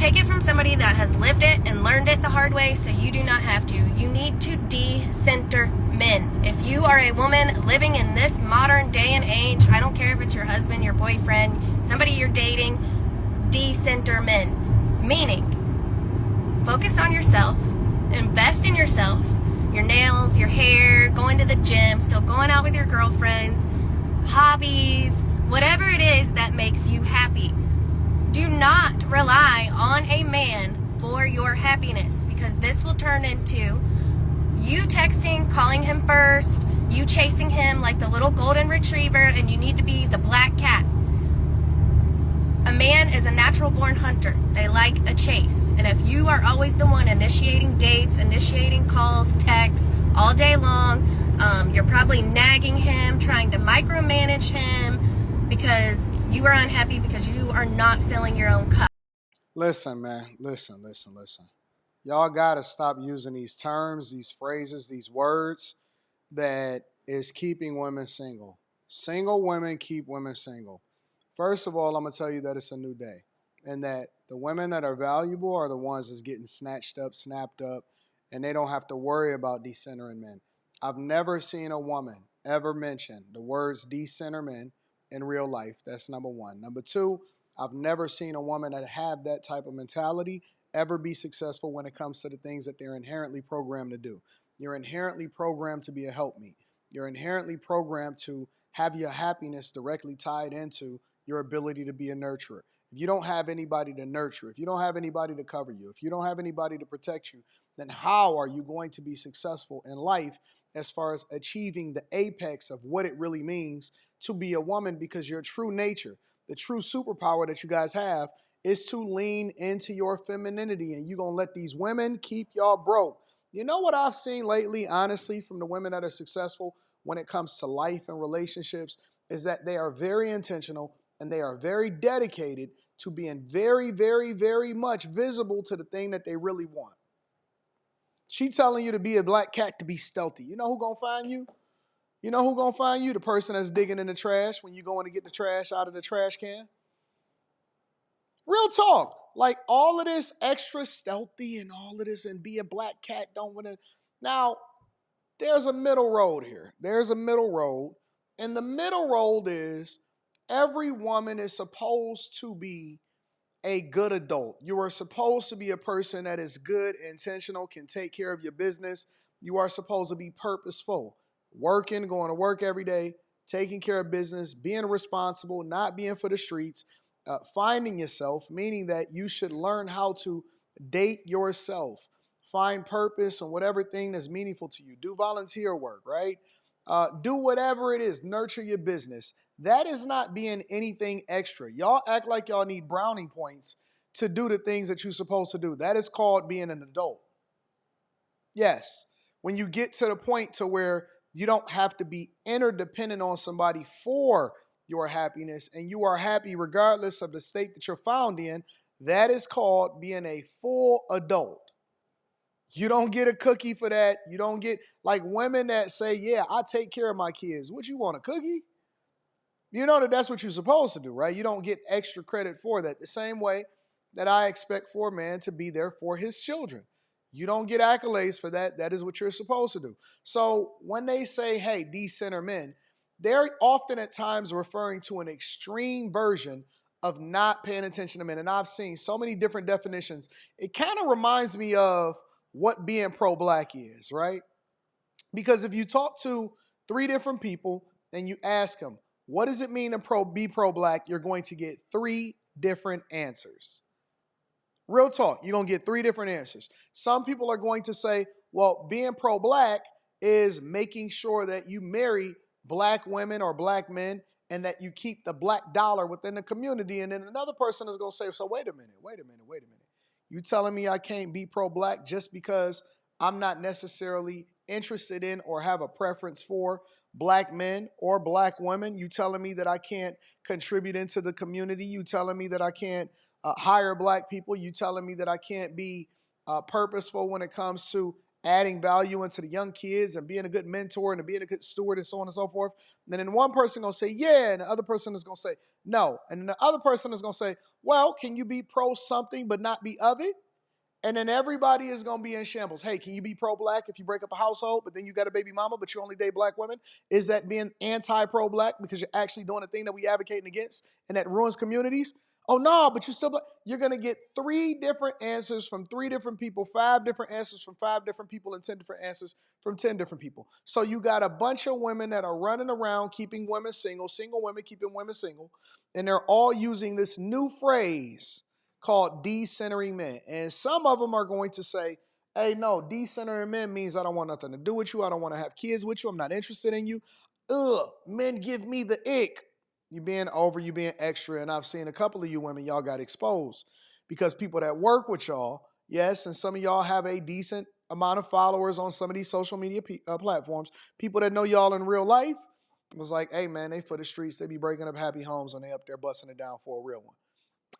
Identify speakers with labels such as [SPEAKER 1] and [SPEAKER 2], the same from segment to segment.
[SPEAKER 1] take it from somebody that has lived it and learned it the hard way so you do not have to. You need to decenter men. If you are a woman living in this modern day and age, I don't care if it's your husband, your boyfriend, somebody you're dating, decenter men. Meaning, focus on yourself, invest in yourself, your nails, your hair, going to the gym, still going out with your girlfriends, hobbies, whatever it is that makes you happy. Do not rely on a man for your happiness, because this will turn into you texting, calling him first, you chasing him like the little golden retriever, and you need to be the black cat. A man is a natural born hunter. They like a chase. And if you are always the one initiating dates, initiating calls, texts all day long, you're probably nagging him, trying to micromanage him because you are unhappy because you are not filling your own cup.
[SPEAKER 2] Listen, man. Listen. Y'all got to stop using these terms, these phrases, these words that is keeping women single. Single women keep women single. First of all, I'm going to tell you that it's a new day and that the women that are valuable are the ones that's getting snatched up, snapped up, and they don't have to worry about decentering men. I've never seen a woman ever mention the words decenter men in real life. That's number one. Number two, I've never seen a woman that have that type of mentality ever be successful when it comes to the things that they're inherently programmed to do. You're inherently programmed to be a helpmeet. You're inherently programmed to have your happiness directly tied into your ability to be a nurturer. If you don't have anybody to nurture, if you don't have anybody to cover you, if you don't have anybody to protect you, then how are you going to be successful in life as far as achieving the apex of what it really means to be a woman? Because your true nature, the true superpower that you guys have, is to lean into your femininity, and you're going to let these women keep y'all broke. You know what I've seen lately, honestly, from the women that are successful when it comes to life and relationships, is that they are very intentional and they are very dedicated to being very, very, very much visible to the thing that they really want. She telling you to be a black cat to be stealthy. You know who gonna find you? You know who gonna find you? The person that's digging in the trash when you going to get the trash out of the trash can. Real talk. Like all of this extra stealthy and all of this and be a black cat don't want to. Now, there's a middle road here. There's a middle road. And the middle road is every woman is supposed to be a good adult. You are supposed to be a person that is good, intentional, can take care of your business. You are supposed to be purposeful, working, going to work every day, taking care of business, being responsible, not being for the streets, finding yourself, meaning that you should learn how to date yourself, find purpose on whatever thing that's meaningful to you. Do volunteer work, right? Do whatever it is, nurture your business. That is not being anything extra. Y'all act like y'all need brownie points to do the things that you're supposed to do. That is called being an adult. Yes, when you get to the point to where you don't have to be interdependent on somebody for your happiness and you are happy regardless of the state that you're found in, that is called being a full adult. You don't get a cookie for that. You don't get like women that say, yeah, I take care of my kids. What, you want, a cookie? You know that that's what you're supposed to do, right? You don't get extra credit for that. The same way that I expect for a man to be there for his children. You don't get accolades for that. That is what you're supposed to do. So when they say, hey, decenter men, they're often at times referring to an extreme version of not paying attention to men. And I've seen so many different definitions. It kind of reminds me of what being pro-black is, right? Because if you talk to 3 different people and you ask them, what does it mean to be pro-black? You're going to get 3 different answers. Real talk, you're going to get 3 different answers. Some people are going to say, well, being pro-black is making sure that you marry black women or black men and that you keep the black dollar within the community. And then another person is going to say, so wait a minute. You telling me I can't be pro-black just because I'm not necessarily interested in or have a preference for black men or black women? You telling me that I can't contribute into the community? You telling me that I can't hire black people? You telling me that I can't be purposeful when it comes to adding value into the young kids and being a good mentor and being a good steward and so on and so forth. And then one person gonna say, yeah, and the other person is gonna say, no. And then the other person is gonna say, well, can you be pro something but not be of it? And then everybody is going to be in shambles. Hey, can you be pro-black if you break up a household, but then you got a baby mama, but you only date black women? Is that being anti-pro-black because you're actually doing a thing that we advocating against and that ruins communities? Oh, no, but you're still black. You're going to get 3 different answers from 3 different people, 5 different answers from 5 different people, and 10 different answers from 10 different people. So you got a bunch of women that are running around keeping women single women keeping women single, and they're all using this new phrase called decentering men. And some of them are going to say, hey, no, decentering men means I don't want nothing to do with you. I don't want to have kids with you. I'm not interested in you. Ugh, men give me the ick. You being over, you being extra. And I've seen a couple of you women, y'all got exposed because people that work with y'all, yes, and some of y'all have a decent amount of followers on some of these social media platforms, people that know y'all in real life, was like, hey, man, they for the streets. They be breaking up happy homes and they up there busting it down for a real one.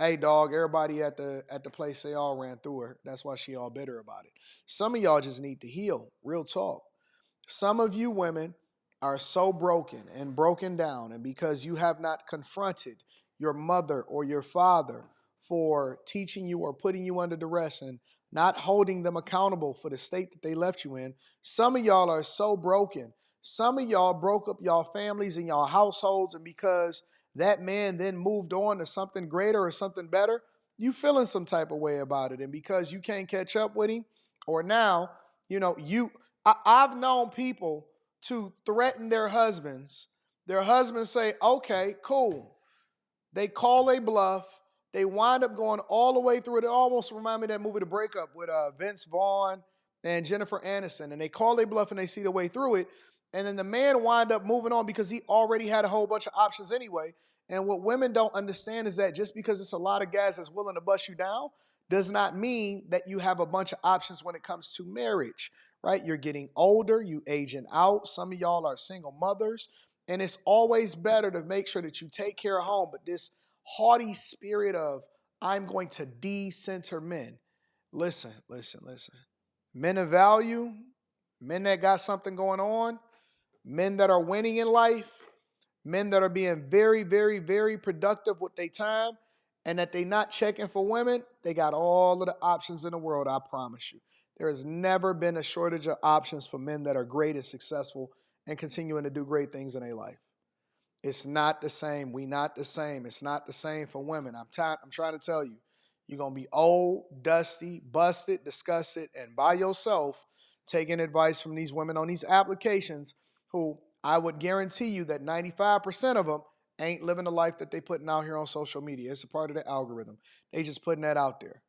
[SPEAKER 2] Hey, dog, everybody at the place, they all ran through her. That's why she all bitter about it. Some of y'all just need to heal. Real talk. Some of you women are so broken and broken down, and because you have not confronted your mother or your father for teaching you or putting you under duress and not holding them accountable for the state that they left you in, some of y'all are so broken. Some of y'all broke up y'all families and y'all households, and because that man then moved on to something greater or something better, you feeling some type of way about it. And because you can't catch up with him, or now, I've known people to threaten their husbands. Their husbands say, okay, cool. They call a bluff. They wind up going all the way through it. It almost remind me of that movie, The Breakup, with Vince Vaughn and Jennifer Aniston. And they call a bluff and they see the way through it. And then the man wind up moving on because he already had a whole bunch of options anyway. And what women don't understand is that just because it's a lot of guys that's willing to bust you down does not mean that you have a bunch of options when it comes to marriage, right? You're getting older, you aging out. Some of y'all are single mothers. And it's always better to make sure that you take care of home. But this haughty spirit of, I'm going to decenter men. Listen. Men of value, men that got something going on, men that are winning in life, men that are being very, very, very productive with their time, and that they not checking for women, they got all of the options in the world, I promise you. There has never been a shortage of options for men that are great and successful and continuing to do great things in their life. It's not the same. We not the same. It's not the same for women. I'm trying to tell you. You're going to be old, dusty, busted, disgusted, and by yourself taking advice from these women on these applications who I would guarantee you that 95% of them ain't living the life that they putting out here on social media. It's a part of the algorithm. They just putting that out there.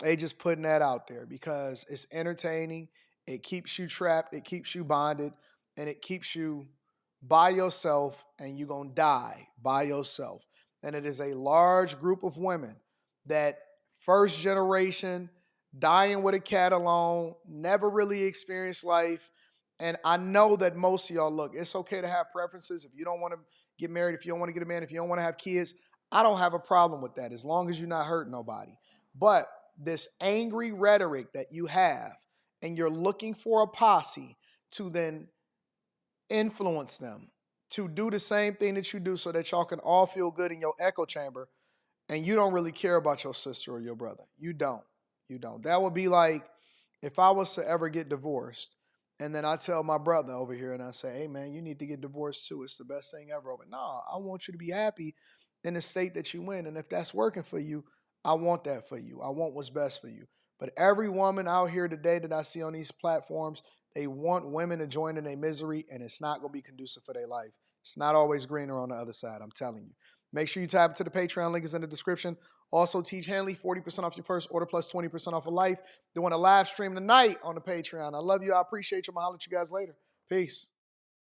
[SPEAKER 2] They just putting that out there because it's entertaining. It keeps you trapped. It keeps you bonded. And it keeps you by yourself, and you're going to die by yourself. And it is a large group of women that first generation, dying with a cat alone, never really experienced life. And I know that most of y'all, look, it's okay to have preferences. If you don't want to get married, if you don't want to get a man, if you don't want to have kids, I don't have a problem with that as long as you're not hurting nobody. But this angry rhetoric that you have, and you're looking for a posse to then influence them to do the same thing that you do so that y'all can all feel good in your echo chamber, and you don't really care about your sister or your brother. You don't. That would be like if I was to ever get divorced and then I tell my brother over here and I say, hey man, you need to get divorced too. It's the best thing ever. But no, I want you to be happy in the state that you in. And if that's working for you, I want that for you. I want what's best for you. But every woman out here today that I see on these platforms, they want women to join in their misery, and it's not going to be conducive for their life. It's not always greener on the other side, I'm telling you. Make sure you tap into the Patreon. Link is in the description. Also, Teach Hanley, 40% off your first order plus 20% off of life. Doing a live stream tonight on the Patreon. I love you. I appreciate you. I'm going to holler at you guys later. Peace.